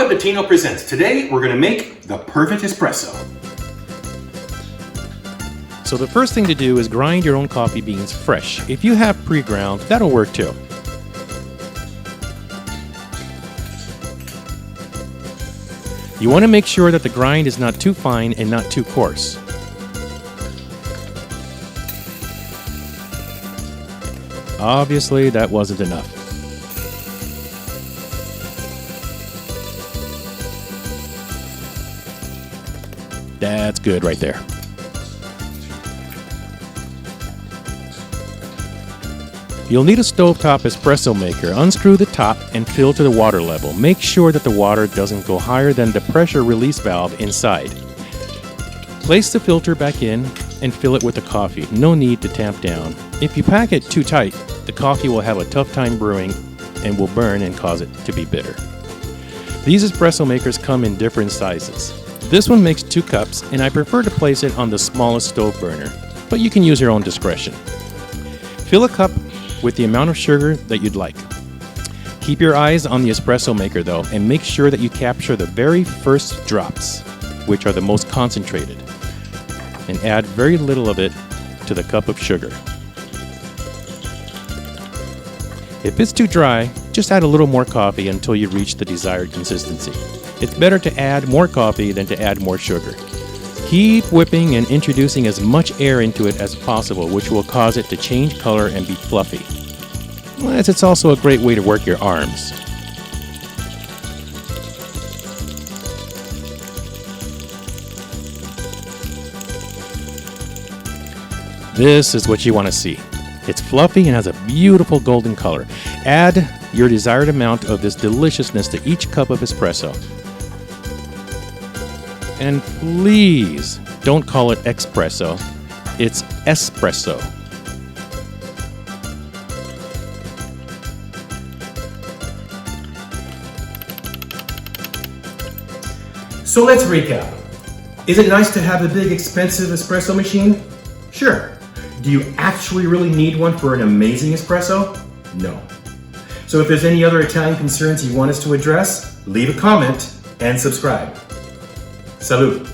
Latino presents. Today we're going to make the perfect espresso. So the first thing to do is grind your own coffee beans fresh. If you have pre-ground, that'll work too. You want to make sure that the grind is not too fine and not too coarse. Obviously, that wasn't enough. That's good right there. You'll need a stovetop espresso maker. Unscrew the top and fill to the water level. Make sure that the water doesn't go higher than the pressure release valve inside. Place the filter back in and fill it with the coffee. No need to tamp down. If you pack it too tight, the coffee will have a tough time brewing and will burn and cause it to be bitter. These espresso makers come in different sizes. This one makes 2 cups, and I prefer to place it on the smallest stove burner, but you can use your own discretion. Fill a cup with the amount of sugar that you'd like. Keep your eyes on the espresso maker though, and make sure that you capture the very first drops, which are the most concentrated, and add very little of it to the cup of sugar. If it's too dry, just add a little more coffee until you reach the desired consistency. It's better to add more coffee than to add more sugar. Keep whipping and introducing as much air into it as possible, which will cause it to change color and be fluffy. Plus, it's also a great way to work your arms. This is what you want to see. It's fluffy and has a beautiful golden color. Add your desired amount of this deliciousness to each cup of espresso. And please don't call it espresso, it's espresso. So let's recap. Is it nice to have a big expensive espresso machine? Sure. Do you actually really need one for an amazing espresso? No. So if there's any other Italian concerns you want us to address, leave a comment and subscribe. Salud.